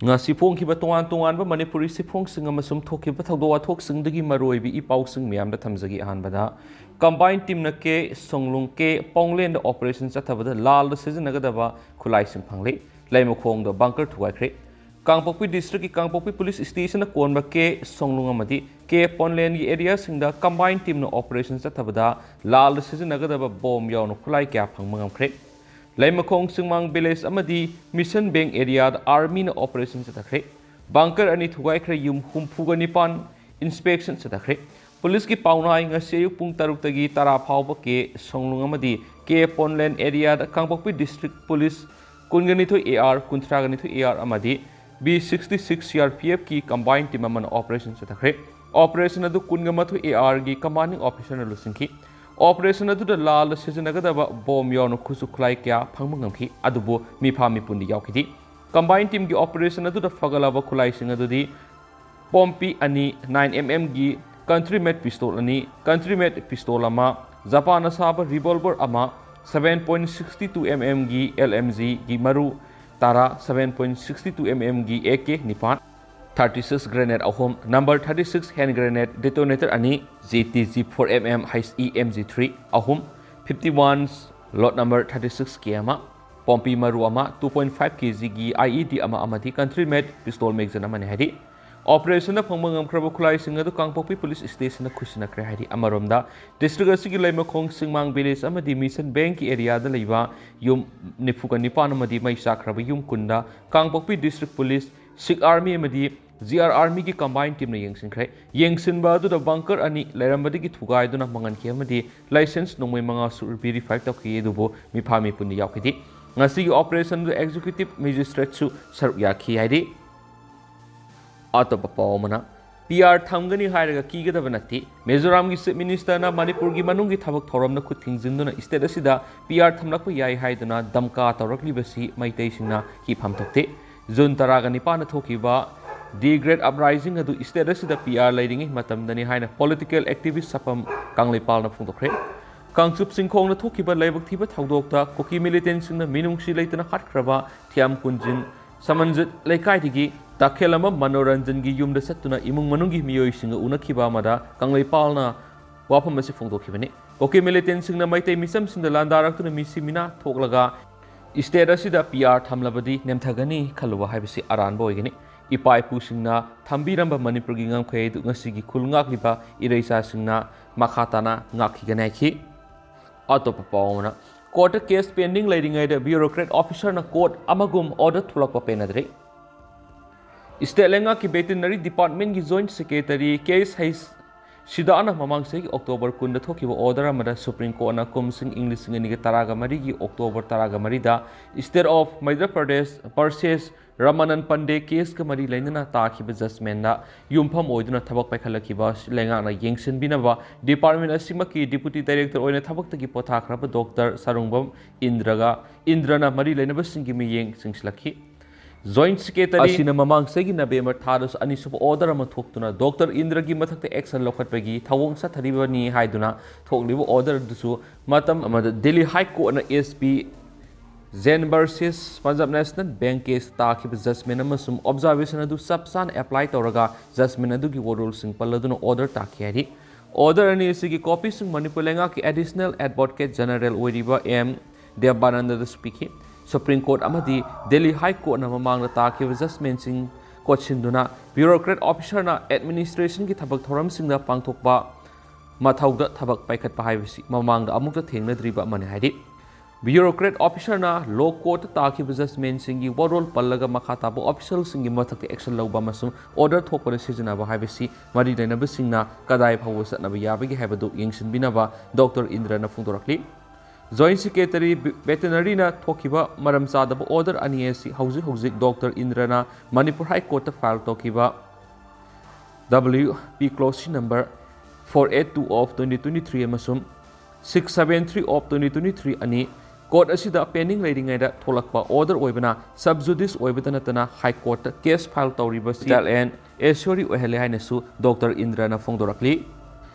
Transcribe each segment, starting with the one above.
nga sifong ki ba tongan ba manipuri sifong sing amasum thoki ba thogdo wa thok sing dagi maroi bi ipau sing miyam da thamjagi ahan bada combined team na ke songlung ke ponglen da operation chathabada lal da Sijinagadaba khulai sim phangle laima khong da bunker thuai khre Kangpokpi district ki Kangpokpi police station na konba ke songlung amadi ke ponlen gi area sing da combined team na operation chathabada lal da Sijinagadaba bom yaw no khulai kya phangmangam khre Laimakong Singmang village amadi mission bank area da army na operation chatakre bunker ani thugai khre yum humfuga nipan inspection chatakre police ki paunai nga seyu pung taruk tagi tara phawba ke songlung amadi ke ponland area da Kangpokpi district police kungani thu AR kuntragani thu AR amadi B66 CRPF ki combined team man operation chatakre operation adu kungama thu AR gi commanding officer na lusingki Operation adu da Lal da Sijinagadaba bom yaw no khusu khlai kya phangma ngamki adubo mi pha mi pundi yaukidi combined team gi operation adu da fagalaba khulai sing adu di pompi ani 9mm gi country made pistol ani country made pistol ama Japan asaba revolver ama 7.62 mm gi LMG gi maru tara 7.62 mm gi AK nipan 36 grenade ahom number 36 hand grenade detonator ani GTG 4mm EMG3 ahom 51 lot number 36 kama pompi maru ama 2.5 kg gi IED ama amati country made pistol magazine amani hadi operation na phangmangam khraba khulai singa du Kangpokpi police station na khusina kre hadi amaromda district asigi laimakhong singmang village amadi mission bank ki area da leiba yum nifuka nipan amadi mai sakraba yum kunda Kangpokpi district police Sikh army amadi GR Army ki combined team na yengsin khre yengsin ba du da bunker ani lairambadi ki thugai du na mangan ki amadi license nongmai manga sur verify ta ki du bo mi pha mi puni yaukidi ngasi ki operation du executive magistrate su saru ya ki haidi atop pawmana PR thamgani hairaga ki gada banati Mizoram gi chief minister na Manipur gi manung gi thabak thoram na khut thingzin du na state asida PR thamlak pa yai haiduna damka tawrakli basi maitai singna ki pham thokte June taraga nipa na thokiba The Great Uprising adu state asida PR lairingi matamdani haina political activist sapam kanglipal na phungdokre Kangchup singkhong na thokiba laibak thiba thaudokta koki militant singna minungsi leitana khatkraba thiam kunjin samanjit laikai digi takhelama manoranjan gi yumda satuna imung manungi miyoi singa unakhiba mada kanglipal na wafam asi phungdokhibani koki militant singna maitai misam singda landarak tuna misimina thoklaga state asida PR thamlabadi nemthagani khaluwa haibisi aran boygini Ipai pusingna thambiramba Manipur gi ngamkhai du ngasi gi khulngak liba ireisa singna makhatana ngakhi ganai khi atop pawna court case pending leiringai da bureaucrat officer na court amagum order thulak pa penadre state lenga ki veterinary department gi joint secretary case hais Sidana mamang se October kunda thokiba order amada Supreme Court na kumsing English ngani gi taraga mari gi October taraga mari da state of Madhya Pradesh purchase Ramanan Pandey case ka mari lainana takhiba judgment na yumpham oiduna thabak paikhalakhiba lenga na yengsin binaba department asima ki deputy director oina thabak tagi pothakraba Dr. Sarungbam Indrana mari lainaba singi mi yeng singslakhi Joint Secretary asina mamang segi November thadas anisup order ama thoktuna Dr. Indra gi mathakte action lokhatpagi thawong sa tharibani haiduna thoklibu order dusu matam amada Delhi High Court na SP Zen versus Punjab National Bank case takhiba judgment amasum observation adu subsan apply tawraga judgment adu gi warul sing palladuna order takhiyari order ani sigi copy sing Manipur lenga ki additional advocate general oiriba M Devananda da speaking Supreme Court amadi Delhi High Court na mamangna takhiba judgment sing coachinduna bureaucrat officer na administration ki thabak thoram singda pangthokpa mathauda thabak paikhat pa haibisi mamangda amukta thengnadriba mani haidi bureaucrat officer na law court takhiba judgment singi warol pallaga makhatabu official singi mathakte action lawba masum order thokpana sijinaba haibisi mari dainaba singna kadai phawu satnaba yabagi haibadu yengsinbinaba Dr. Indra na phungdorakli Joint Secretary Veterinary na thokiba maram sadaba order aniesi hauzik Dr. Indra na Manipur High Court file thokiba WP clause number 482 of 2023 amasum 673 of 2023 ani court asida pending leiringai da tholakpa order oibana subjudice oibata natana High Court case file tawriba CL and Ashori ohele hainasu Dr. Indra na phongdorakli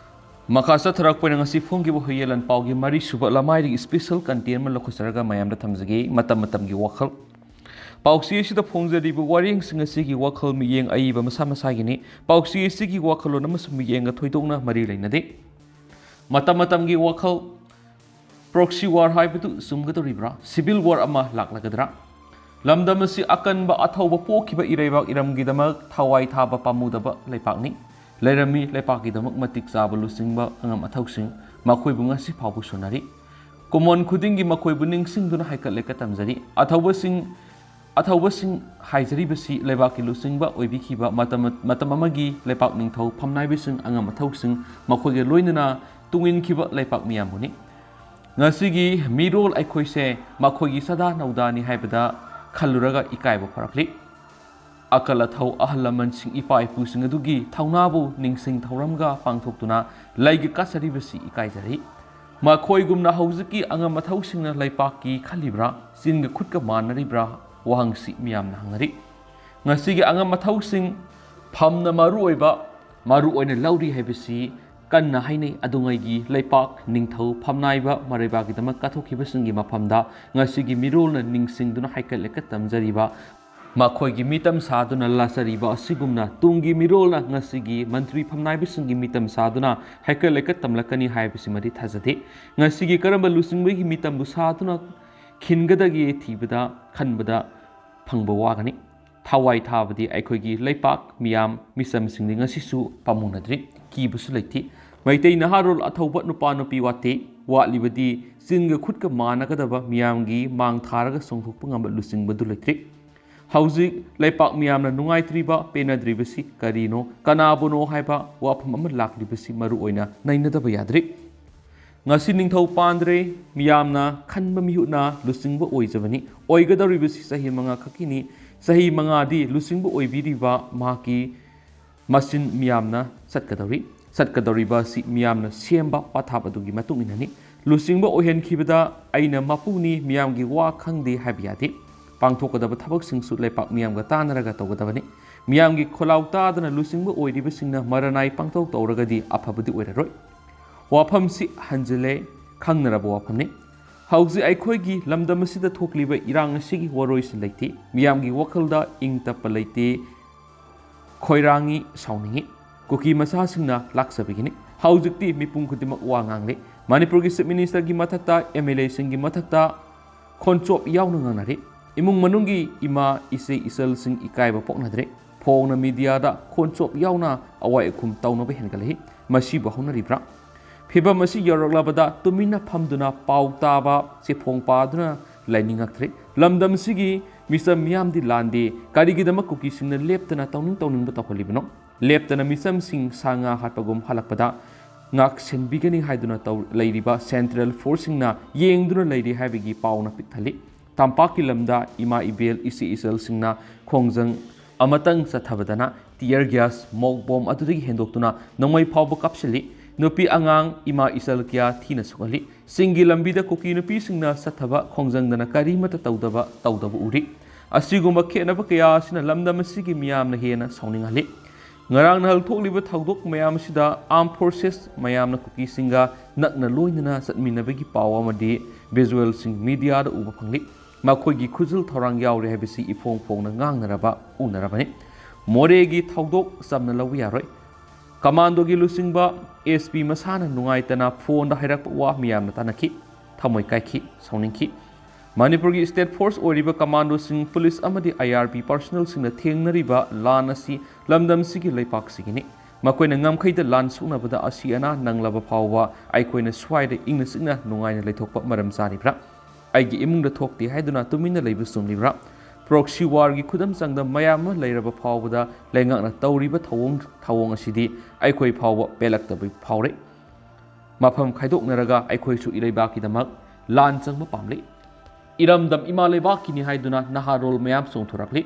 Makasa tharak poina ngasi phonggi bo hoyelan paugi mari suba lamai ri special content man lokhusaraga mayam da thamjagi matam gi wakhal ꯄꯥꯎꯆꯦ ꯑꯁꯤꯗ ꯐꯣꯡꯖꯔꯤꯕ ꯋꯥꯔꯦꯡꯁꯤꯡ ꯑꯁꯤꯒꯤ ꯋꯥꯈꯜ ꯃꯤꯠꯌꯦꯡ ꯑꯏꯕ ꯃꯁꯥ ꯃꯁꯥꯒꯤꯅꯤ꯫ ꯄꯥꯎꯆꯦ ꯑꯁꯤꯒꯤ ꯋꯥꯈꯜꯂꯣꯟ ꯑꯃꯁꯨꯡ ꯃꯤꯠꯌꯦꯡꯒ ꯊꯣꯏꯗꯣꯛꯅ ꯃꯔꯤ ꯂꯩꯅꯗꯦ꯫ ꯃꯇꯝ ꯃꯇꯝꯒꯤ ꯋꯥꯈꯜ ꯄ꯭ꯔꯣꯛꯁꯤ ꯋꯥꯔ ꯍꯥꯏꯕꯗꯨ ꯆꯨꯝꯒꯗꯧꯔꯤꯕ꯭ꯔꯥ? ꯁꯤꯚꯤꯜ ꯋꯥꯔ ꯑꯃ ꯂꯥꯛꯂꯒꯗ꯭ꯔꯥ? ꯂꯝꯗꯝ ꯑꯁꯤ ꯑꯀꯟꯕ ꯑꯊꯧꯕ ꯄꯣꯛꯈꯤꯕ ꯏꯔꯩꯕꯥꯛ ꯏꯔꯝꯒꯤꯗꯃꯛ ꯊꯋꯥꯏ ꯊꯥꯕ ꯄꯥꯝꯃꯨꯗꯕ ꯂꯩꯄꯥꯛꯅꯤ꯫ ꯂꯩꯔꯝꯃꯤ ꯂꯩꯄꯥꯛꯀꯤꯗꯃꯛ ꯃꯇꯤꯛ ꯆꯥꯕ ꯂꯨꯆꯤꯡꯕ ꯑꯉꯝ ꯑꯊꯧꯁꯤꯡ, ꯃꯈꯣꯏꯕꯨ ꯉꯁꯤ ꯐꯥꯎꯕ ꯁꯣꯟꯅꯔꯤ꯫ ꯀꯨꯝꯑꯣꯟ ꯈꯨꯗꯤꯡꯒꯤ ꯃꯈꯣꯏꯕꯨ ꯅꯤꯡꯁꯤꯡꯗꯨꯅ ꯍꯩꯀꯠ ꯂꯩꯀꯠ ꯇꯝꯖꯔꯤ꯫ ꯑꯊꯧꯕꯁꯤꯡ ꯍꯥꯏꯖꯔꯤꯕꯁꯤ ꯂꯩꯕꯥꯛꯀꯤ ꯂꯨꯆꯤꯡꯕ ꯑꯣꯏꯕꯤꯈꯤꯕ ꯃꯇꯝ ꯑꯃꯒꯤ ꯂꯩꯄꯥꯛ ꯅꯤꯡꯊꯧ ꯐꯝꯅꯥꯏꯕꯁꯤꯡ, ꯑꯉꯝ ꯑꯊꯧꯁꯤꯡ, ꯃꯈꯣꯏꯒ ꯂꯣꯏꯅꯅ ꯇꯨꯡꯏꯟꯈꯤꯕ ꯂꯩꯄꯥꯛ ꯃꯤꯌꯥꯝꯕꯨꯅꯤ꯫ ꯉꯁꯤꯒꯤ ꯃꯤꯔꯣꯜ ꯑꯩꯈꯣꯏꯁꯦ ꯃꯈꯣꯏꯒꯤ ꯁꯗꯥ ꯅꯧꯗꯥꯅꯤ ꯍꯥꯏꯕꯗ ꯈꯜꯂꯨꯔꯒ ꯏꯀꯥꯏꯕ ꯐꯥꯎꯔꯛꯂꯤ꯫ ꯑꯀꯜ ꯑꯊꯧ ꯑꯍꯜ ꯂꯃꯟꯁꯤꯡ, ꯏꯄꯥ ꯏꯄꯨꯁꯤꯡ ꯑꯗꯨꯒꯤ ꯊꯧꯅꯥꯕꯨ ꯅꯤꯡꯁꯤꯡ ꯊꯧꯔꯝꯒ ꯄꯥꯡꯊꯣꯛꯇꯨꯅ ꯂꯩꯒ ꯀꯠꯆꯔꯤꯕꯁꯤ ꯏꯀꯥꯏꯖꯔꯤ꯫ ꯃꯈꯣꯏꯒꯨꯝꯅ ꯍꯧꯖꯤꯛꯀꯤ ꯑꯉꯝ ꯑꯊꯧꯁꯤꯡꯅ ꯂꯩꯄꯥꯛꯀꯤ ꯈꯜꯂꯤꯕ꯭ꯔꯥ? ꯆꯤꯟꯒ ꯈꯨꯠꯀ ꯃꯥꯟꯅꯔꯤꯕ꯭ꯔꯥ? ꯋꯥꯍꯪꯁꯤ ꯃꯤꯌꯥꯝꯅ ꯍꯪꯅꯔꯤ꯫ ꯉꯁꯤꯒꯤ ꯑꯉꯝ ꯑꯊꯧꯁꯤꯡ ꯐꯝꯅ ꯃꯔꯨꯑꯣꯏꯅ ꯂꯧꯔꯤ ꯍꯥꯏꯕꯁꯤ ꯀꯟꯅ ꯍꯥꯏꯅꯩ꯫ ꯑꯗꯨꯉꯩꯒꯤ ꯂꯩꯄꯥꯛ ꯅꯤꯡꯊꯧ ꯐꯝꯅꯥꯏꯕ ꯃꯔꯩꯕꯥꯛꯀꯤꯗꯃꯛ ꯀꯠꯊꯣꯛꯈꯤꯕꯁꯤꯡꯒꯤ ꯃꯐꯝꯗ ꯉꯁꯤꯒꯤ ꯃꯤꯔꯣꯜꯅ ꯅꯤꯡꯁꯤꯡꯗꯨꯅ ꯍꯩꯀꯠ ꯂꯩꯀꯠ ꯇꯝꯖꯔꯤꯕ, ꯃꯈꯣꯏꯒꯤ ꯃꯤꯇꯝ ꯁꯥꯗꯨꯅ ꯂꯥꯆꯔꯤꯕ ꯑꯁꯤꯒꯨꯝꯅ ꯇꯨꯡꯒꯤ ꯃꯤꯔꯣꯜꯅ ꯉꯁꯤꯒꯤ ꯃꯟꯇ꯭ꯔꯤ ꯐꯝꯅꯥꯏꯕꯁꯤꯡꯒꯤ ꯃꯤꯇꯝ ꯁꯥꯗꯨꯅ ꯍꯩꯀꯠ ꯂꯩꯀꯠ ꯇꯝꯂꯛꯀꯅꯤ ꯍꯥꯏꯕꯁꯤꯃꯗꯤ ꯊꯥꯖꯗꯦ꯫ ꯉꯁꯤꯒꯤ ꯀꯔꯝꯕ ꯂꯨꯆꯤꯡꯕꯒꯤ ꯃꯤꯇꯝꯕꯨ ꯁꯥꯗꯨꯅ ꯈꯤꯟꯒꯗꯒꯦ ꯈꯟꯕꯗ ꯐꯪꯕ ꯋꯥꯒꯅꯤ꯫ ꯊꯋꯥꯏ ꯊꯥꯕꯗꯤ ꯑꯩꯈꯣꯏꯒꯤ ꯂꯩꯄꯥꯛ ꯃꯤꯌꯥꯝ ꯃꯤꯆꯝꯁꯤꯡꯗꯤ ꯉꯁꯤꯁꯨ ꯄꯥꯝꯃꯨꯅꯗ꯭ꯔꯤ, ꯀꯤꯕꯁꯨ ꯂꯩꯇꯦ꯫ ꯃꯩꯇꯩ ꯅꯍꯥꯔꯣꯜ ꯑꯊꯧꯕ ꯅꯨꯄꯥ ꯅꯨꯄꯤ ꯋꯥꯠꯇꯦ꯫ ꯋꯥꯠꯂꯤꯕꯗꯤ ꯆꯤꯟꯒ ꯈꯨꯠꯀ ꯃꯥꯟꯅꯒꯗꯕ, ꯃꯤꯌꯥꯝꯒꯤ ꯃꯥꯡ ꯊꯥꯔꯒ ꯆꯣꯡꯊꯣꯛꯄ ꯉꯝꯕ ꯂꯨꯆꯤꯡꯕꯗꯨ ꯂꯩꯇ꯭ꯔꯤ꯫ ꯍꯧꯖꯤꯛ ꯂꯩꯄꯥꯛ ꯃꯤꯌꯥꯝꯅ ꯅꯨꯡꯉꯥꯏꯇ꯭ꯔꯤꯕ, ꯄꯦꯟꯅꯗ꯭ꯔꯤꯕꯁꯤ ꯀꯔꯤꯅꯣ, ꯀꯅꯥꯕꯨꯅꯣ ꯍꯥꯏꯕ ꯋꯥꯐꯝ ꯑꯃ ꯂꯥꯛꯂꯤꯕꯁꯤ ꯃꯔꯨꯑꯣꯏꯅ ꯅꯩꯅꯗꯕ ꯌꯥꯗ꯭ꯔꯤ꯫ ꯉꯁꯤ ꯅꯤꯡꯊꯧ ꯄꯥꯟꯗ꯭ꯔꯦ ꯃꯤꯌꯥꯝꯅ ꯈꯟꯕ ꯃꯤꯍꯨꯠꯅ ꯂꯨꯆꯤꯡꯕ ꯑꯣꯏꯖꯕꯅꯤ꯫ ꯑꯣꯏꯒꯗꯧꯔꯤꯕꯁꯤ ꯆꯍꯤ 5 ꯈꯛꯀꯤꯅꯤ꯫ ꯆꯍꯤ 5ꯗꯤ ꯂꯨꯆꯤꯡꯕ ꯑꯣꯏꯕꯤꯔꯤꯕ ꯃꯍꯥꯛꯀꯤ ꯃꯆꯤꯟ ꯃꯤꯌꯥꯝꯅ ꯆꯠꯀꯗꯧꯔꯤꯕ ꯑꯁꯤ ꯃꯤꯌꯥꯝꯅ ꯁꯦꯝꯕ ꯄꯊꯥꯞ ꯑꯗꯨꯒꯤ ꯃꯇꯨꯡ ꯏꯟꯅꯅꯤ꯫ ꯂꯨꯆꯤꯡꯕ ꯑꯣꯏꯍꯟꯈꯤꯕꯗ ꯑꯩꯅ ꯃꯄꯨꯅꯤ, ꯃꯤꯌꯥꯝꯒꯤ ꯋꯥ ꯈꯪꯗꯦ ꯍꯥꯏꯕ ꯌꯥꯗꯦ꯫ ꯄꯥꯡꯊꯣꯛꯀꯗꯕ ꯊꯕꯛꯁꯤꯡꯁꯨ ꯂꯩꯄꯥꯛ ꯃꯤꯌꯥꯝꯒ ꯇꯥꯟꯅꯔꯒ ꯇꯧꯒꯗꯕꯅꯤ꯫ ꯃꯤꯌꯥꯝꯒꯤ ꯈꯣꯜꯂꯥꯎ ꯇꯥꯗꯅ ꯂꯨꯆꯤꯡꯕ ꯑꯣꯏꯔꯤꯕꯁꯤꯡꯅ ꯃꯔꯅꯥꯏ ꯄꯪꯇꯧ ꯇꯧꯔꯒꯗꯤ ꯑꯐꯕꯗꯤ ꯑꯣꯏꯔꯔꯣꯏ꯫ ꯋꯥꯐꯝꯁꯤ ꯍꯟꯖꯤꯜꯂꯦ, ꯈꯪꯅꯔꯕ ꯋꯥꯐꯝꯅꯤ꯫ ꯍꯧꯖꯤꯛ ꯑꯩꯈꯣꯏꯒꯤ ꯂꯝꯗꯝ ꯑꯁꯤꯗ ꯊꯣꯛꯂꯤꯕ ꯏꯔꯥꯡ ꯑꯁꯤꯒꯤ ꯋꯥꯔꯣꯏꯁꯤ ꯂꯩꯇꯦ꯫ ꯃꯤꯌꯥꯝꯒꯤ ꯋꯥꯈꯜꯗ ꯏꯪ ꯇꯞꯄ ꯂꯩꯇꯦ, ꯈꯣꯏꯔꯥꯡꯉꯤ, ꯁꯥꯎꯅꯤꯡꯉꯤ꯫ ꯀꯨꯀꯤ ꯃꯆꯥꯁꯤꯡꯅ ꯂꯥꯛꯆꯕꯒꯤꯅꯤ꯫ ꯍꯧꯖꯤꯛꯇꯤ ꯃꯤꯄꯨꯝ ꯈꯨꯗꯤꯡꯃꯛ ꯋꯥ ꯉꯥꯡꯂꯤ꯫ ꯃꯅꯤꯄꯨꯔꯒꯤ ꯆꯤꯞ ꯃꯤꯅꯤꯁꯇꯔꯒꯤ ꯃꯊꯛꯇ, MLAꯁꯤꯡꯒꯤ ꯃꯊꯛꯇ ꯈꯣꯟꯆꯣꯞ ꯌꯥꯎꯅ ꯉꯥꯡꯅꯔꯤ꯫ ꯏꯃꯨꯡ ꯃꯅꯨꯡꯒꯤ ꯏꯃꯥ ꯏꯆꯦ ꯏꯆꯜꯁꯤꯡ ꯏꯀꯥꯏꯕ ꯄꯣꯛꯅꯗ꯭ꯔꯦ꯫ ꯐꯣꯡꯅ ꯃꯤꯗꯤꯌꯥꯗ ꯈꯣꯟꯆꯣꯞ ꯌꯥꯎꯅ ꯑꯋꯥꯏ ꯑꯈꯨꯝ ꯇꯧꯅꯕ ꯍꯦꯟꯒꯠꯂꯛꯏ꯫ ꯃꯁꯤꯕꯨ ꯍꯧꯅꯔꯤꯕ꯭ꯔꯥ? ꯐꯤꯚꯝ ꯑꯁꯤ ꯌꯧꯔꯛꯂꯕꯗ ꯇꯨꯃꯤꯟꯅ ꯐꯝꯗꯨꯅ ꯄꯥꯎ ꯇꯥꯕ, ꯆꯦꯐꯣꯡ ꯄꯥꯗꯨꯅ ꯂꯩꯅꯤꯡꯉꯛꯇ꯭ꯔꯦ꯫ ꯂꯝꯗꯝꯁꯤꯒꯤ ꯃꯤꯆꯝ ꯃꯤꯌꯥꯝꯗꯤ ꯂꯥꯟꯗꯦ, ꯀꯔꯤꯒꯤꯗꯃꯛ ꯀꯨꯀꯤꯁꯤꯡꯅ ꯂꯦꯞꯇꯅ ꯇꯧꯅꯤꯡꯕ ꯇꯧꯍꯜꯂꯤꯕꯅꯣ? ꯂꯦꯞꯇꯅ ꯃꯤꯆꯝꯁꯤꯡ ꯁꯥ ꯉꯥ ꯍꯥꯠꯄꯒꯨꯝ ꯍꯜꯂꯛꯄꯗ ꯉꯥꯛ-ꯁꯦꯟꯕꯤꯒꯅꯤ ꯍꯥꯏꯗꯨꯅ ꯂꯩꯔꯤꯕ ꯁꯦꯟꯇ꯭ꯔꯦꯜ ꯐꯣꯔꯁꯁꯤꯡꯅ ꯌꯦꯡꯗꯨꯅ ꯂꯩꯔꯤ ꯍꯥꯏꯕꯒꯤ ꯄꯥꯎꯅ ꯄꯤꯛ ꯊꯜꯂꯤ꯫ ꯇꯝꯄꯥꯛꯀꯤ ꯂꯝꯗ ꯏꯃꯥ ꯏꯕꯦꯜ ꯏꯆꯦ ꯏꯆꯜꯁꯤꯡꯅ ꯈꯣꯡꯖꯪ ꯑꯃꯇꯪ ꯆꯠꯊꯕꯗꯅ ꯇꯤꯌꯔ ꯒ꯭ꯌꯥꯁ, ꯃꯣꯛ ꯕꯣꯝ ꯑꯗꯨꯗꯒꯤ ꯍꯦꯟꯗꯣꯛꯇꯨꯅ ꯅꯣꯡꯃꯩ ꯐꯥꯎꯕ ꯀꯥꯞꯁꯤꯜꯂꯤ꯫ ꯅꯨꯄꯤ ꯑꯉꯥꯡ, ꯏꯃꯥ ꯏꯆꯜ ꯀꯌꯥ ꯊꯤꯅ ꯁꯣꯛꯍꯜꯂꯤ꯫ ꯆꯤꯡꯒꯤ ꯂꯝꯕꯤꯗ ꯀꯨꯀꯤ ꯅꯨꯄꯤꯁꯤꯡꯅ ꯆꯠꯊꯕ ꯈꯣꯡꯖꯪꯗꯅ ꯀꯔꯤꯃꯠꯇ ꯇꯧꯗꯕ ꯎꯔꯤ꯫ ꯑꯁꯤꯒꯨꯝꯕ ꯈꯦꯠꯅꯕ ꯀꯌꯥ ꯑꯁꯤꯅ ꯂꯝꯗꯝ ꯑꯁꯤꯒꯤ ꯃꯤꯌꯥꯝꯅ ꯍꯦꯟꯅ ꯁꯥꯎꯅꯤꯡꯍꯜꯂꯤ꯫ ꯉꯔꯥꯡ ꯅꯍꯥꯜ ꯊꯣꯛꯂꯤꯕ ꯊꯧꯗꯣꯛ ꯃꯌꯥꯝ ꯑꯁꯤꯗ ꯑꯥꯔꯝ ꯐꯣꯔꯁꯦꯁ ꯃꯌꯥꯝꯅ ꯀꯨꯀꯤꯁꯤꯡꯒ ꯅꯛꯅ ꯂꯣꯏꯅꯅ ꯆꯠꯃꯤꯟꯅꯕꯒꯤ ꯄꯥꯎ ꯑꯃꯗꯤ ꯚꯤꯖꯨꯑꯦꯜꯁꯤꯡ ꯃꯤꯗꯤꯌꯥꯗ ꯎꯕ ꯐꯪꯂꯤ꯫ ꯃꯈꯣꯏꯒꯤ ꯈꯨꯖꯤꯜ ꯊꯧꯔꯥꯡ ꯌꯥꯎꯔꯦ ꯍꯥꯏꯕꯁꯤ ꯏꯐꯣꯡ ꯐꯣꯡꯅ ꯎꯅꯔꯕꯅꯤ꯫ ꯃꯣꯔꯦꯒꯤ ꯊꯧꯗꯣꯛ ꯆꯝꯅ ꯂꯧꯕ ꯌꯥꯔꯣꯏ꯫ ꯀꯃꯥꯟꯗꯣꯒꯤ ꯂꯨꯆꯤꯡꯕ SP ꯃꯁꯥꯅ ꯅꯨꯡꯉꯥꯏꯇꯅ ꯐꯣꯟꯗ ꯍꯥꯏꯔꯛꯄ ꯋꯥ ꯃꯤꯌꯥꯝꯅ ꯇꯥꯟꯅꯈꯤ, ꯊꯃꯣꯏ ꯀꯥꯏꯈꯤ, ꯁꯥꯎꯅꯤꯡꯈꯤ꯫ ꯃꯅꯤꯄꯨꯔꯒꯤ ꯁ꯭ꯇꯦꯠ ꯐꯣꯔꯁ ꯑꯣꯏꯔꯤꯕ ꯀꯃꯥꯟꯗꯣꯁꯤꯡ, ꯄꯨꯂꯤꯁ ꯑꯃꯗꯤ IRP ꯄꯥꯔꯁꯣꯅꯦꯜꯁꯤꯡꯅ ꯊꯦꯡꯅꯔꯤꯕ ꯂꯥꯟ ꯑꯁꯤ ꯂꯝꯗꯝꯁꯤꯒꯤ ꯂꯩꯄꯥꯛꯁꯤꯒꯤꯅꯤ꯫ ꯃꯈꯣꯏꯅ ꯉꯝꯈꯩꯗ ꯂꯥꯟ ꯁꯣꯛꯅꯕꯗ ꯑꯁꯤ ꯑꯅꯥ ꯅꯪꯂꯕ ꯐꯥꯎꯕ ꯑꯩꯈꯣꯏꯅ ꯁ꯭ꯋꯥꯏꯗ ꯏꯪꯅ ꯆꯤꯛꯅ ꯅꯨꯡꯉꯥꯏꯅ ꯂꯩꯊꯣꯛꯄ ꯃꯔꯝ ꯆꯥꯔꯤꯕ꯭ꯔꯥ? ꯑꯩꯒꯤ ꯏꯃꯨꯡꯗ ꯊꯣꯛꯇꯦ ꯍꯥꯏꯗꯨꯅ ꯇꯨꯃꯤꯟꯅ ꯂꯩꯕ ꯆꯨꯝꯂꯤꯕ꯭ꯔꯥ? ꯄ꯭ꯔꯣꯛꯁꯤ ꯋꯥꯔꯒꯤ ꯈꯨꯗꯝ ꯆꯥꯡꯗꯝ ꯃꯌꯥꯝ ꯑꯃ ꯂꯩꯔꯕ ꯐꯥꯎꯕꯗ ꯂꯩꯉꯥꯛꯅ ꯇꯧꯔꯤꯕ ꯊꯧꯑꯣꯡ ꯑꯁꯤꯗꯤ ꯑꯩꯈꯣꯏ ꯐꯥꯎꯕ ꯄꯦꯜꯂꯛꯇꯕ ꯐꯥꯎꯔꯦ꯫ ꯃꯐꯝ ꯈꯥꯏꯗꯣꯛꯅꯔꯒ ꯑꯩꯈꯣꯏꯁꯨ ꯏꯔꯩꯕꯥꯛꯀꯤꯗꯃꯛ ꯂꯥꯟ ꯆꯪꯕ ꯄꯥꯝꯂꯤ꯫ ꯏꯔꯝꯗꯝ ꯏꯃꯥ ꯂꯩꯕꯥꯛꯀꯤꯅꯤ ꯍꯥꯏꯗꯨꯅ ꯅꯍꯥꯔꯣꯜ ꯃꯌꯥꯝ ꯆꯣꯡꯊꯣꯔꯛꯂꯤ꯫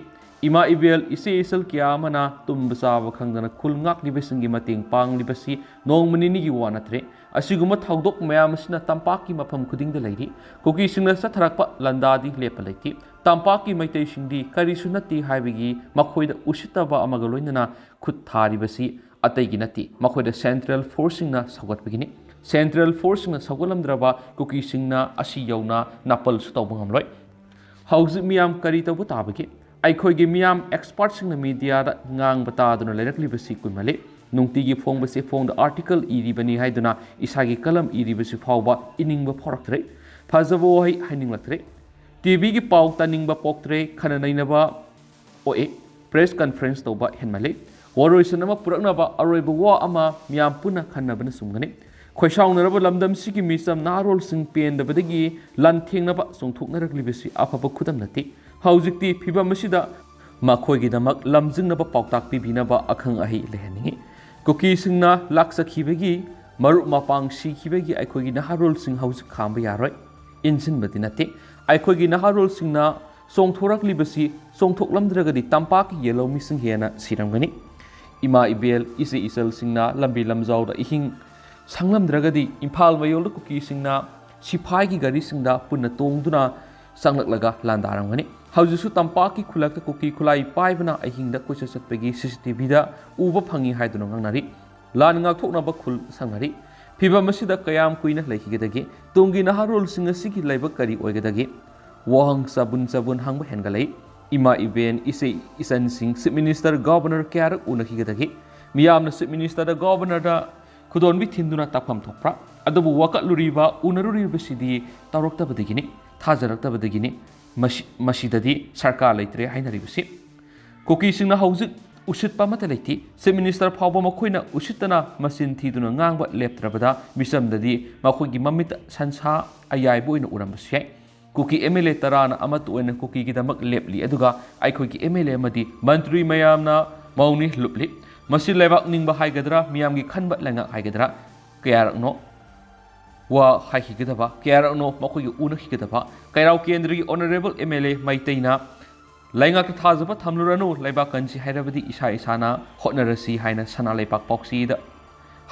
ꯏꯃꯥ ꯏꯕꯦꯜ ꯏꯆꯦ ꯏꯆꯜ ꯀꯌꯥ ꯑꯃꯅ ꯇꯨꯝꯕ ꯆꯥꯕ ꯈꯪꯗꯅ ꯈꯨꯜ ꯉꯥꯛꯂꯤꯕꯁꯤꯡꯒꯤ ꯃꯇꯦꯡ ꯄꯥꯡꯂꯤꯕꯁꯤ ꯅꯣꯡꯃ ꯅꯤꯅꯤꯒꯤ ꯋꯥ ꯅꯠꯇ꯭ꯔꯦ꯫ ꯑꯁꯤꯒꯨꯝꯕ ꯊꯧꯗꯣꯛ ꯃꯌꯥꯝ ꯑꯁꯤꯅ ꯇꯝꯄꯥꯛꯀꯤ ꯃꯐꯝ ꯈꯨꯗꯤꯡꯗ ꯂꯩꯔꯤ꯫ ꯀꯨꯀꯤꯁꯤꯡꯅ ꯆꯠꯊꯔꯛꯄ ꯂꯥꯟꯗꯥꯗꯤ ꯂꯦꯞꯄ ꯂꯩꯇꯦ꯫ ꯇꯝꯄꯥꯛꯀꯤ ꯃꯩꯇꯩꯁꯤꯡꯗꯤ ꯀꯔꯤꯁꯨ ꯅꯠꯇꯦ ꯍꯥꯏꯕꯒꯤ ꯃꯈꯣꯏꯗ ꯎꯁꯤꯠꯇꯕ ꯑꯃꯒ ꯂꯣꯏꯅꯅ ꯈꯨꯠ ꯊꯥꯔꯤꯕꯁꯤ ꯑꯇꯩꯒꯤ ꯅꯠꯇꯦ, ꯃꯈꯣꯏꯗ ꯁꯦꯟꯇ꯭ꯔꯦꯜ ꯐꯣꯔꯁꯁꯤꯡꯅ ꯁꯧꯒꯠꯄꯒꯤꯅꯤ꯫ ꯁꯦꯟꯇ꯭ꯔꯦꯜ ꯐꯣꯔꯁꯁꯤꯡꯅ ꯁꯧꯒꯠꯂꯝꯗ꯭ꯔꯕ ꯀꯨꯀꯤꯁꯤꯡꯅ ꯑꯁꯤ ꯌꯧꯅ ꯅꯥꯄꯜꯁꯨ ꯇꯧꯕ ꯉꯝꯂꯣꯏ꯫ Hauzik miyam kari tabu tabagi ꯑꯩꯈꯣꯏꯒꯤ ꯃꯤꯌꯥꯝ ꯑꯦꯛꯁꯄꯔꯠꯁꯤꯡꯅ ꯃꯤꯗꯤꯌꯥꯗ ꯉꯥꯡꯕ ꯇꯥꯗꯨꯅ ꯂꯩꯔꯛꯂꯤꯕꯁꯤ ꯀꯨꯏꯃꯜꯂꯤ ꯅꯨꯡꯇꯤꯒꯤ ꯐꯣꯡꯕꯁꯤ ꯐꯣꯡꯗ ꯑꯥꯔꯇꯤꯀꯜ ꯏꯔꯤꯕꯅꯤ ꯍꯥꯏꯗꯨꯅ ꯏꯁꯥꯒꯤ ꯀꯂꯝ ꯏꯔꯤꯕꯁꯤ ꯐꯥꯎꯕ ꯏꯅꯤꯡꯕ ꯐꯥꯎꯔꯛꯇ꯭ꯔꯦ ꯐꯖꯕ ꯋꯥꯍꯩ ꯍꯥꯏꯅꯤꯡꯂꯛꯇ꯭ꯔꯦ ꯇꯤꯚꯤꯒꯤ ꯄꯥꯎ ꯇꯥꯅꯤꯡꯕ ꯄꯣꯛꯇ꯭ꯔꯦ ꯈꯟꯅ ꯅꯩꯅꯕ ꯑꯣꯛꯑꯦ ꯄ꯭ꯔꯦꯁ ꯀꯟꯐꯔꯦꯟꯁ ꯇꯧꯕ ꯍꯦꯟꯃꯜꯂꯤ ꯋꯥꯔꯣꯏꯁꯤꯟ ꯑꯃ ꯄꯨꯔꯛꯅꯕ ꯑꯔꯣꯏꯕ ꯋꯥ ꯑꯃ ꯃꯤꯌꯥꯝ ꯄꯨꯟꯅ ꯈꯟꯅꯕꯅ ꯆꯨꯝꯒꯅꯤ ꯈꯣꯏꯁꯥꯎꯅꯔꯕ ꯂꯝꯗꯝꯁꯤꯒꯤ ꯃꯤꯆꯝ ꯅꯍꯥꯔꯣꯜꯁꯤꯡ ꯄꯦꯟꯗꯕꯗꯒꯤ ꯂꯥꯟꯊꯦꯡꯅꯕ ꯆꯣꯡꯊꯣꯛꯅꯔꯛꯂꯤꯕꯁꯤ ꯑꯐꯕ ꯈꯨꯗꯝ ꯅꯠꯇꯦ ꯍꯧꯖꯤꯛꯇꯤ ꯐꯤꯕꯝ ꯑꯁꯤꯗ ꯃꯈꯣꯏꯒꯤꯗꯃꯛ ꯂꯝꯖꯤꯡꯅꯕ ꯄꯥꯎꯇꯥꯛ ꯄꯤꯕꯤꯅꯕ ꯑꯈꯪ ꯑꯍꯩ ꯂꯩꯍꯟꯅꯤꯡꯉꯤ ꯀꯨꯀꯤꯁꯤꯡꯅ ꯂꯥꯛꯆꯈꯤꯕꯒꯤ ꯃꯔꯨꯞ ꯃꯄꯥꯡ ꯁꯤꯈꯤꯕꯒꯤ ꯑꯩꯈꯣꯏꯒꯤ ꯅꯍꯥꯔꯣꯜꯁꯤꯡ ꯍꯧꯖꯤꯛ ꯈꯥꯝꯕ ꯌꯥꯔꯣꯏ ꯏꯟꯁꯤꯟꯕꯗꯤ ꯅꯠꯇꯦ ꯑꯩꯈꯣꯏꯒꯤ ꯅꯍꯥꯔꯣꯜꯁꯤꯡꯅ ꯆꯣꯡꯊꯣꯔꯛꯂꯤꯕꯁꯤ ꯆꯣꯡꯊꯣꯛꯂꯝꯗ꯭ꯔꯒꯗꯤ ꯇꯝꯄꯥꯛꯀꯤ ꯌꯦꯜꯍꯧꯃꯤꯁꯤꯡ ꯍꯦꯟꯅ ꯁꯤꯔꯝꯒꯅꯤ ꯏꯃꯥ ꯏꯕꯦꯜ ꯏꯆꯦ ꯏꯆꯜꯁꯤꯡꯅ ꯂꯝꯕꯤ ꯂꯝꯖꯥꯎꯗꯏꯍꯤꯡ ꯁꯪꯂꯝꯗ꯭ꯔꯒꯗꯤ ꯏꯝꯐꯥꯜ ꯃꯌꯣꯜꯗ ꯀꯨꯀꯤꯁꯤꯡꯅ ꯁꯤꯐꯥꯏꯒꯤ ꯒꯥꯔꯤꯁꯤꯡꯗ ꯄꯨꯟꯅ ꯇꯣꯡꯗꯨꯅ ꯆꯪꯂꯛꯂꯒ ꯂꯥꯟꯗꯥꯔꯝꯒꯅꯤ ꯍꯧꯖꯤꯛꯁꯨ ꯇꯝꯄꯥꯛꯀꯤ ꯈꯨꯜꯂꯛꯇ ꯀꯨꯀꯤ ꯈꯨꯠꯂꯥꯏ ꯄꯥꯏꯕꯅ ꯑꯍꯤꯡꯗ ꯀꯣꯏꯆꯠ ꯆꯠꯄꯒꯤ CCTVꯗ ꯎꯕ ꯐꯪꯉꯤ ꯍꯥꯏꯗꯨꯅ ꯉꯥꯡꯅꯔꯤ ꯂꯥꯟ ꯉꯥꯛꯊꯣꯛꯅꯕ ꯈꯨꯜ ꯁꯪꯅꯔꯤ ꯐꯤꯕꯝ ꯑꯁꯤꯗ ꯀꯌꯥꯝ ꯀꯨꯏꯅ ꯂꯩꯈꯤꯒꯗꯒꯦ ꯇꯨꯡꯒꯤ ꯅꯍꯥꯔꯣꯜꯁꯤꯡ ꯑꯁꯤꯒꯤ ꯂꯥꯏꯕꯛ ꯀꯔꯤ ꯑꯣꯏꯒꯗꯒꯦ ꯋꯥꯍꯪ ꯆꯕꯨꯟ ꯍꯪꯕ ꯍꯦꯟꯒꯠꯂꯛꯏ ꯏꯃꯥ ꯏꯕꯦꯟ ꯏꯆꯦ ꯏꯆꯟꯁꯤꯡ ꯆꯤꯞ ꯃꯤꯅꯤꯁꯇꯔ ꯒꯚꯔꯅꯔ ꯀꯌꯥꯔꯛ ꯎꯅꯈꯤꯒꯗꯒꯦ ꯃꯤꯌꯥꯝꯅ ꯆꯤꯞ ꯃꯤꯅꯤꯁꯇꯔꯗ ꯒꯚꯔꯅꯔꯗ ꯈꯨꯗꯣꯟꯕꯤ ꯊꯤꯟꯗꯨꯅ ꯇꯥꯛꯐꯝ ꯊꯣꯛꯄ꯭ꯔꯥ ꯑꯗꯨꯕꯨ ꯋꯥꯀꯠꯂꯨꯔꯤꯕ ꯎꯅꯔꯨꯔꯤꯕꯁꯤꯗꯤ ꯇꯧꯔꯛꯇꯕꯗꯒꯤꯅꯤ ꯊꯥꯖꯔꯛꯇꯕꯗꯒꯤꯅꯤ ꯃꯁꯤꯗꯗꯤ ꯁꯔꯀꯥꯔ ꯂꯩꯇ꯭ꯔꯦ ꯍꯥꯏꯅꯔꯤꯕꯁꯤ ꯀꯨꯀꯤꯁꯤꯡꯅ ꯍꯧꯖꯤꯛ ꯎꯁꯤꯠꯄ ꯑꯃꯠꯇ ꯂꯩꯇꯦ ꯆꯤꯞ ꯃꯤꯅꯤꯁꯇꯔ ꯐꯥꯎꯕ ꯃꯈꯣꯏꯅ ꯎꯁꯤꯠꯇꯅ ꯃꯆꯤꯟ ꯊꯤꯗꯨꯅ ꯉꯥꯡꯕ ꯂꯦꯞꯇ꯭ꯔꯕꯗ ꯃꯤꯆꯝꯗꯗꯤ ꯃꯈꯣꯏꯒꯤ ꯃꯃꯤꯠꯇ ꯁꯟꯁꯥ ꯑꯌꯥꯏꯕ ꯑꯣꯏꯅ ꯎꯔꯝꯕꯁꯨ ꯌꯥꯏ ꯀꯨꯀꯤ MLA ꯇꯔꯥꯅ ꯑꯃꯠꯇ ꯑꯣꯏꯅ ꯀꯨꯀꯤꯒꯤꯗꯃꯛ ꯂꯦꯞꯂꯤ ꯑꯗꯨꯒ ꯑꯩꯈꯣꯏꯒꯤ MLA ꯑꯃꯗꯤ ꯃꯟꯇ꯭ꯔꯤ ꯃꯌꯥꯝꯅ ꯃꯧꯅꯤ ꯂꯨꯞꯂꯤ ꯃꯁꯤ ꯂꯩꯕꯥꯛ ꯅꯤꯡꯕ ꯍꯥꯏꯒꯗ꯭ꯔꯥ ꯃꯤꯌꯥꯝꯒꯤ ꯈꯟꯕ ꯂꯩꯉꯥꯛ ꯍꯥꯏꯒꯗ꯭ꯔꯥ ꯀꯌꯥꯔꯛꯅꯣ ꯋꯥ ꯍꯥꯏꯈꯤꯒꯗꯕ ꯀꯌꯥꯔꯛꯅꯣ ꯃꯈꯣꯏꯒ ꯎꯅꯈꯤꯒꯗꯕ ꯀꯩꯔꯥꯎ ꯀꯦꯟꯗ꯭ꯔꯒꯤ ꯑꯣꯅꯔꯦꯕꯜ MLA ꯃꯩꯇꯩꯅ ꯂꯩꯉꯥꯛꯇ ꯊꯥꯖꯕ ꯊꯝꯂꯨꯔꯅꯨ ꯂꯩꯕꯥꯛ ꯀꯟꯁꯤ ꯍꯥꯏꯔꯕꯗꯤ ꯏꯁꯥꯅ ꯍꯣꯠꯅꯔꯁꯤ ꯍꯥꯏꯅ ꯁꯅꯥ ꯂꯩꯕꯥꯛ ꯄꯥꯎꯆꯦꯗ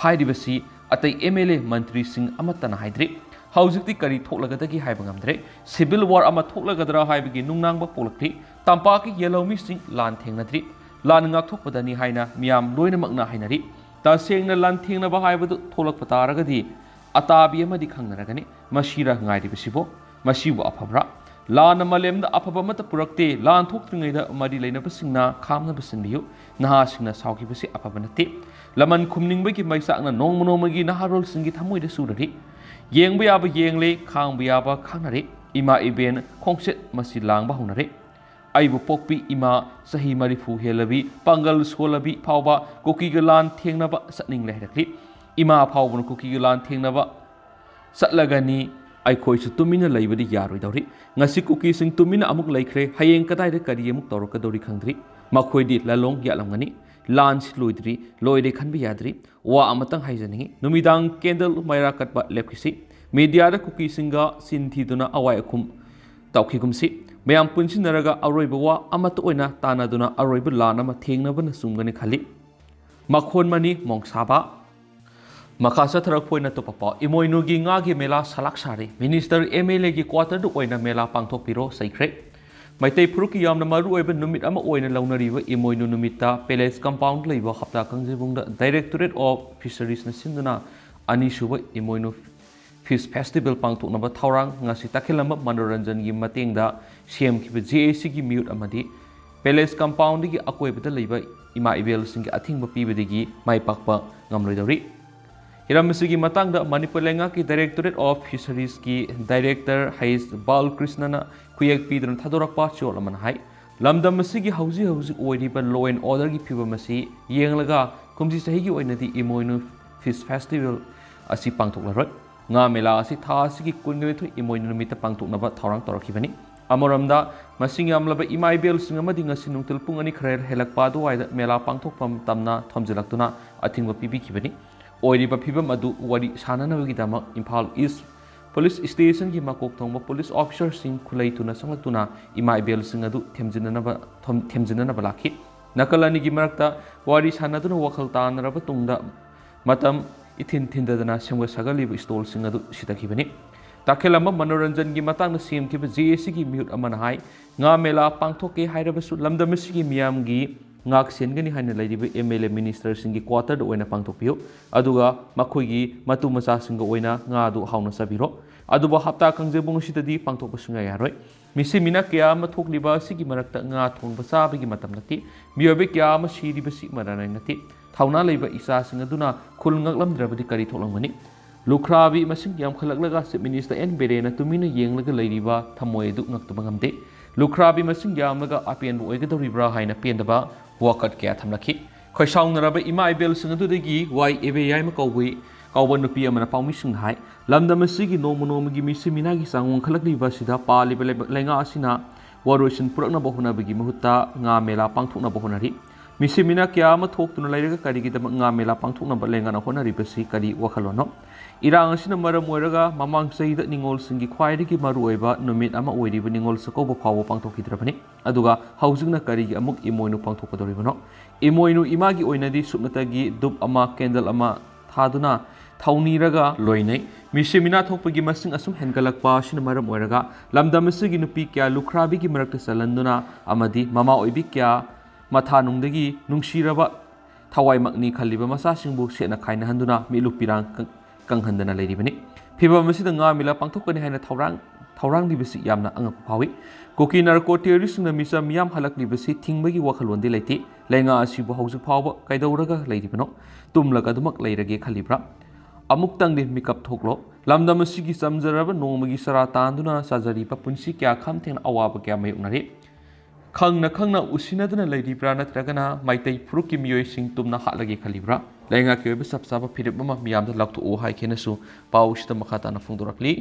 ꯍꯥꯏꯔꯤꯕꯁꯤ ꯑꯇꯩ MLA ꯃꯟꯇ꯭ꯔꯤꯁꯤꯡ ꯑꯃꯠꯇꯅ ꯍꯥꯏꯗ꯭ꯔꯤ ꯍꯧꯖꯤꯛꯇꯤ ꯀꯔꯤ ꯊꯣꯛꯂꯒꯗꯒꯦ ꯍꯥꯏꯕ ꯉꯝꯗ꯭ꯔꯦ ꯁꯤꯚꯤꯜ ꯋꯥꯔ ꯑꯃ ꯊꯣꯛꯂꯒꯗ꯭ꯔꯥ ꯍꯥꯏꯕꯒꯤ ꯅꯨꯡꯅꯥꯡꯕ ꯄꯣꯛꯂꯛꯇ꯭ꯔꯤ ꯇꯝꯄꯥꯛꯀꯤ ꯌꯦꯜꯍꯧꯃꯤꯁꯤꯡ ꯂꯥꯟ ꯊꯦꯡꯅꯗ꯭ꯔꯤ ꯂꯥꯟ ꯉꯥꯛꯊꯣꯛꯄꯗꯅꯤ ꯍꯥꯏꯅ ꯃꯤꯌꯥꯝ ꯂꯣꯏꯅꯃꯛꯅ ꯍꯥꯏꯅꯔꯤ ꯇꯁꯦꯡꯅ ꯂꯥꯟ ꯊꯦꯡꯅꯕ ꯍꯥꯏꯕꯗꯨ ꯊꯣꯛꯂꯛꯄ ꯇꯥꯔꯒꯗꯤ ꯑꯇꯥꯕꯤ ꯑꯃꯗꯤ ꯈꯪꯅꯔꯒꯅꯤ ꯃꯁꯤꯔ ꯉꯥꯏꯔꯤꯕꯁꯤꯕꯨ ꯃꯁꯤꯕꯨ ꯑꯐꯕ꯭ꯔꯥ ꯂꯥꯟꯅ ꯃꯥꯂꯦꯝꯗ ꯑꯐꯕ ꯑꯃꯠꯇ ꯄꯨꯔꯛꯇꯦ ꯂꯥꯟ ꯊꯣꯛꯇ꯭ꯔꯤꯉꯩꯗ ꯃꯔꯤ ꯂꯩꯅꯕꯁꯤꯡꯅ ꯈꯥꯝꯅꯕ ꯁꯤꯟꯕꯤꯌꯨ ꯅꯍꯥꯁꯤꯡꯅ ꯁꯥꯎꯈꯤꯕꯁꯤ ꯑꯐꯕ ꯅꯠꯇꯦ ꯂꯃꯟ ꯈꯨꯝꯅꯤꯡꯕꯒꯤ ꯃꯩꯆꯥꯛꯅ ꯅꯣꯡꯃ ꯅꯣꯡꯃꯒꯤ ꯅꯍꯥꯔꯣꯜꯁꯤꯡꯒꯤ ꯊꯃꯣꯏꯗ ꯆꯨꯔꯔꯤ ꯌꯦꯡꯕ ꯌꯥꯕ ꯌꯦꯡꯂꯦ ꯈꯥꯡꯕ ꯌꯥꯕ ꯈꯥꯡꯅꯔꯦ ꯏꯃꯥ ꯏꯕꯦꯟ ꯈꯣꯡꯆꯦꯠ ꯃꯁꯤ ꯂꯥꯡꯕ ꯍꯧꯅꯔꯦ ꯑꯩꯕꯨ ꯄꯣꯛꯄꯤ ꯏꯃꯥ ꯆꯍꯤ 40 ꯍꯦꯜꯂꯕꯤ ꯄꯥꯡꯒꯜ ꯁꯣꯜꯂꯕꯤ ꯐꯥꯎꯕ ꯀꯨꯀꯤꯒ ꯂꯥꯟ ꯊꯦꯡꯅꯕ ꯆꯠꯅꯤꯡꯂꯦ ꯍꯥꯏꯔꯛꯂꯤ ꯏꯃꯥ ꯐꯥꯎꯕꯅ ꯀꯨꯀꯤꯒ ꯂꯥꯟ ꯊꯦꯡꯅꯕ ꯆꯠꯂꯒꯅꯤ ꯑꯩꯈꯣꯏꯁꯨ ꯇꯨꯃꯤꯟꯅ ꯂꯩꯕꯗꯤ ꯌꯥꯔꯣꯏꯗꯧꯔꯤ ꯉꯁꯤ ꯀꯨꯀꯤꯁꯤꯡ ꯇꯨꯃꯤꯟꯅ ꯑꯃꯨꯛ ꯂꯩꯈ꯭ꯔꯦ ꯍꯌꯦꯡ ꯀꯗꯥꯏꯗ ꯀꯔꯤ ꯑꯃꯨꯛ ꯇꯧꯔꯛꯀꯗꯧꯔꯤ ꯈꯪꯗ꯭ꯔꯤ ꯃꯈꯣꯏꯗꯤ ꯂꯂꯣꯡ ꯌꯥꯠꯂꯝꯒꯅꯤ ꯂꯥꯟꯁꯤ ꯂꯣꯏꯗ꯭ꯔꯤ ꯂꯣꯏꯔꯦ ꯈꯟꯕ ꯌꯥꯗ꯭ꯔꯤ ꯋꯥ ꯑꯃꯇꯪ ꯍꯥꯏꯖꯅꯤꯡꯉꯤ ꯅꯨꯃꯤꯗꯥꯡ ꯀꯦꯟꯗꯜ ꯃꯩꯔꯥ ꯀꯠꯄ ꯂꯦꯞꯈꯤꯁꯤ ꯃꯤꯗꯤꯌꯥꯗ ꯀꯨꯀꯤꯁꯤꯡꯒ ꯆꯤꯟ ꯊꯤꯗꯨꯅ ꯑꯋꯥꯏ ꯑꯈꯨꯝ ꯇꯧꯈꯤꯒꯨꯝꯁꯤ ꯃꯌꯥꯝ ꯄꯨꯟꯁꯤꯟꯅꯔꯒ ꯑꯔꯣꯏꯕ ꯋꯥ ꯑꯃꯠꯇ ꯑꯣꯏꯅ ꯇꯥꯟꯅꯗꯨꯅ ꯑꯔꯣꯏꯕ ꯂꯥꯟ ꯑꯃ ꯊꯦꯡꯅꯕꯅ ꯆꯨꯝꯒꯅꯤ ꯈꯜꯂꯤ ꯃꯈꯣꯟ ꯃꯅꯤ ꯃꯣꯡꯁꯥꯕ ꯃꯈꯥ ꯆꯠꯊꯔꯛꯄ ꯑꯣꯏꯅ ꯑꯇꯣꯞꯄ ꯄꯥꯎ ꯏꯃꯣꯏꯅꯨꯒꯤ ꯉꯥꯒꯤ ꯃꯦꯂꯥ ꯁꯂꯥꯛ ꯁꯥꯔꯤ ꯃꯤꯅꯤꯁꯇꯔ MLAꯒꯤ ꯀ꯭ꯋꯥꯇꯔꯗ ꯑꯣꯏꯅ ꯃꯦꯂꯥ ꯄꯥꯡꯊꯣꯛꯄꯤꯔꯣ ꯆꯩꯈ꯭ꯔꯦ ꯃꯩꯇꯩ ꯐꯨꯔꯨꯞꯀꯤ ꯌꯥꯝꯅ ꯃꯔꯨꯑꯣꯏꯕ ꯅꯨꯃꯤꯠ ꯑꯃ ꯑꯣꯏꯅ ꯂꯧꯅꯔꯤꯕ ꯏꯃꯣꯏꯅꯨ ꯅꯨꯃꯤꯠꯇ ꯄꯦꯂꯦꯁ ꯀꯝꯄꯥꯎꯟꯗ ꯂꯩꯕ ꯍꯞꯇꯥ ꯀꯥꯡꯖꯩꯕꯨꯡꯗ ꯗꯥꯏꯔꯦꯛꯇꯣꯔꯦꯠ ꯑꯣꯐ ꯐꯤꯁꯔꯤꯁꯅ ꯁꯤꯟꯗꯨꯅ ꯑꯅꯤꯁꯨꯕ ꯏꯃꯣꯏꯅꯨ ꯐꯤꯁ ꯐꯦꯁꯇꯤꯚꯦꯜ ꯄꯥꯡꯊꯣꯛꯅꯕ ꯊꯧꯔꯥꯡ ꯉꯁꯤ ꯇꯈꯦꯜꯂꯝꯕ ꯃꯅꯣꯔꯟꯖꯟꯒꯤ ꯃꯇꯦꯡꯗ ꯁꯦꯝꯈꯤꯕ JACꯒꯤ ꯃꯤꯍꯨꯠ ꯑꯃꯗꯤ ꯄꯦꯂꯦꯁ ꯀꯝꯄꯥꯎꯟꯗꯒꯤ ꯑꯀꯣꯏꯕꯗ ꯂꯩꯕ ꯏꯃꯥ ꯏꯕꯦꯜꯁꯤꯡꯒꯤ ꯑꯊꯤꯡꯕ ꯄꯤꯕꯗꯒꯤ ꯃꯥꯏ ꯄꯥꯛꯄ ꯉꯝꯂꯣꯏꯗꯧꯔꯤ ꯍꯤꯔꯝ ꯑꯁꯤꯒꯤ ꯃꯇꯥꯡꯗ ꯃꯅꯤꯄꯨꯔ ꯂꯩꯉꯥꯛꯀꯤ ꯗꯥꯏꯔꯦꯛꯇꯣꯔꯦꯠ ꯑꯣꯐ ꯐꯤꯁꯔꯤꯁꯀꯤ ꯗꯥꯏꯔꯦꯛꯇꯔ ꯍꯩꯁ ꯕꯥꯜꯀ꯭ꯔꯤꯁꯅꯅ ꯈꯨꯌꯦꯛ ꯄꯤꯗꯨꯅ ꯊꯥꯗꯣꯔꯛꯄ ꯆꯌꯣꯜ ꯑꯃꯅ ꯍꯥꯏ ꯂꯝꯗꯝ ꯑꯁꯤꯒꯤ ꯍꯧꯖꯤꯛ ꯑꯣꯏꯔꯤꯕ ꯂꯣ ꯑꯦꯟ ꯑꯣꯔꯗꯔꯒꯤ ꯐꯤꯕꯝ ꯑꯁꯤ ꯌꯦꯡꯂꯒ ꯀꯨꯝꯁꯤ ꯆꯍꯤꯒꯤ ꯑꯣꯏꯅꯗꯤ ꯏꯃꯣꯏꯅꯨ ꯐꯤꯁ ꯐꯦꯁꯇꯤꯚꯦꯜ ꯑꯁꯤ ꯄꯥꯡꯊꯣꯛꯂꯔꯣꯏ ꯉꯥ ꯃꯦꯂꯥ ꯑꯁꯤ ꯊꯥ ꯑꯁꯤꯒꯤ 22 ꯏꯃꯣꯏꯅꯨ ꯅꯨꯃꯤꯠꯇ ꯄꯥꯡꯊꯣꯛꯅꯕ ꯊꯧꯔꯥꯡ ꯇꯧꯔꯛꯈꯤꯕꯅꯤ ꯑꯃꯔꯣꯝꯗ ꯃꯁꯤꯡ ꯌꯥꯝꯂꯕ ꯏꯃꯥ ꯏꯕꯦꯜꯁꯤꯡ ꯑꯃꯗꯤ ꯉꯁꯤ ꯅꯨꯡꯊꯤꯜ ꯄꯨꯡ 2 ꯈꯔ ꯍꯦꯜꯂꯛꯄ ꯑꯗꯨꯋꯥꯏꯗ ꯃꯦꯂꯥ ꯄꯥꯡꯊꯣꯛꯐꯝ ꯇꯝꯅ ꯊꯝꯖꯤꯜꯂꯛꯇꯨꯅ ꯑꯊꯤꯡꯕ ꯄꯤꯕꯤꯈꯤꯕꯅꯤ ꯑꯣꯏꯔꯤꯕ ꯐꯤꯕꯝ ꯑꯗꯨ ꯋꯥꯔꯤ ꯁꯥꯅꯅꯕꯒꯤꯗꯃꯛ ꯏꯝꯐꯥꯜ ꯏꯁ ꯄꯨꯂꯤꯁ ꯁ꯭ꯇꯦꯁꯟꯒꯤ ꯃꯀꯣꯛ ꯊꯣꯡꯕ ꯄꯨꯂꯤꯁ ꯑꯣꯐꯤꯁꯔꯁꯤꯡ ꯈꯨꯠꯂꯩ ꯊꯨꯅ ꯆꯪꯂꯛꯇꯨꯅ ꯏꯃꯥ ꯏꯕꯦꯜꯁꯤꯡ ꯑꯗꯨ ꯊꯦꯝꯖꯤꯟꯅꯅꯕ ꯂꯥꯛꯈꯤ ꯅꯥꯀꯜ ꯑꯅꯤꯒꯤ ꯃꯔꯛꯇ ꯋꯥꯔꯤ ꯁꯥꯅꯗꯨꯅ ꯋꯥꯈꯜ ꯇꯥꯅꯔꯕ ꯇꯨꯡꯗ ꯃꯇꯝ ꯏꯊꯤꯟ ꯊꯤꯟꯗꯗꯅ ꯁꯦꯝꯒꯠ ꯁꯥꯒꯠꯂꯤꯕ ꯁ꯭ꯇꯣꯜꯁꯤꯡ ꯑꯗꯨ ꯁꯤꯊꯈꯤꯕꯅꯤ ꯇꯈꯦꯜꯂꯝꯕ ꯃꯅꯣꯔꯟꯖꯟꯒꯤ ꯃꯇꯥꯡꯗ ꯁꯦꯝꯈꯤꯕ JACꯒꯤ ꯃꯤꯍꯨꯠ ꯑꯃꯅ ꯍꯥꯏ ꯉꯥ ꯃꯦꯂꯥ ꯄꯥꯡꯊꯣꯛꯀꯦ ꯍꯥꯏꯔꯕꯁꯨ ꯂꯝꯗꯝ ꯑꯁꯤꯒꯤ ꯃꯤꯌꯥꯝꯒꯤ ꯉꯥꯛ ꯁꯦꯟꯒꯅꯤ ꯍꯥꯏꯅ ꯂꯩꯔꯤꯕ MLA ꯃꯤꯅꯤꯁꯇꯔꯁꯤꯡꯒꯤ ꯀ꯭ꯋꯥꯇꯔꯗ ꯑꯣꯏꯅ ꯄꯥꯡꯊꯣꯛꯄꯤꯌꯨ ꯑꯗꯨꯒ ꯃꯈꯣꯏꯒꯤ ꯃꯇꯨ ꯃꯆꯥꯁꯤꯡꯒ ꯑꯣꯏꯅ ꯉꯥ ꯑꯗꯨ ꯍꯥꯎꯅ ꯆꯥꯕꯤꯔꯣ ꯑꯗꯨꯕꯨ ꯍꯞꯇꯥ ꯀꯥꯡꯖꯩꯕꯨꯡ ꯑꯁꯤꯗꯗꯤ ꯄꯥꯡꯊꯣꯛꯄ ꯁꯨꯡꯌꯥ ꯌꯥꯔꯣꯏ मिसिमिना क्या अमा थोकलिबा असिगी मरक्ता nga thongba sabagi matam nati miyobe kya ama siribasi maranai nati thauna leiba isasinga duna khul ngaklamdrabadi kari thoklamgani lukhrabi masing yam khalaglaga chief minister n berena tumina yenglaga leiriba thamoi du ngaktuba ngamde lukhrabi masing yamlaga apen bu oigadoribra haina pendaba wakat kya thamlaki khoisaungnaraba ima ibel singa dudagi wai ebe yai ma kawbi kawba nupi amana paumi sing hai lamdam asigi nomonomagi misimina gi sangwang khalakliba sida paliba lenga asina waroisin purakna bahuna bagi mahutta nga mela pangthokna bahunari misimina kya ama thoktuna lairaga karigi dam nga mela pangthokna balenga na honari basi kari wakhalono irang asina maram oiraga mamang saida ningol singi khwaidigi maruoiba numit ama oiriba ningol sakoba phawo pangthokidrabani aduga haujingna karigi amuk imoinu pangthokadoribano imoinu imagi oinadi supnatagi dup ama candle ama thaduna thauनीरगा लोइनै मिसिमिना थोकपगी मसिंग assume हेनगलकपा सिन मरम ओइरगा लमदम असुगी नुपी क्या लुखराबीगी मरक्ता सलन्दुना अमदी mama ओइबी क्या मथा नुंगदगी नुंगसिरबा थवाइमकनी खलिबा मसासिंगबु सेना खाइना हन्दुना मिलुपिरांग कंहन्दना लेरिबनि फिबम मसिदा nga मिला पांथोकनि हाइना थौरांग दिबसि यामना अंगप फावि कोकी narco टेररिस्टना मिसा मियाम हलकलिबसि थिंगबगी वखलोंदि लैति लेंगा असिबु हौजु फावबा कैदौरगा लैरिबनो तुमलग अदुमक लैरगे खलिब्रा अमुक्तंगदि मिकअप थोकलो लमदम असिगी समजरबा नोंमगी सरा तांदुना साजरीबा पुंसी क्या खामथेंग अवाब क्या मयुकनारि खंगना उसिनदुना लैरिब्रा नत्रगना माइतै फुरुकी मियोइसिंग तुमना हालगे खलिब्रा लेंगा के सबसाबा फिरिब मा मियामदा लक्थो हाइखेनसु पाउसिदा मखाताना फोंदोरक्ली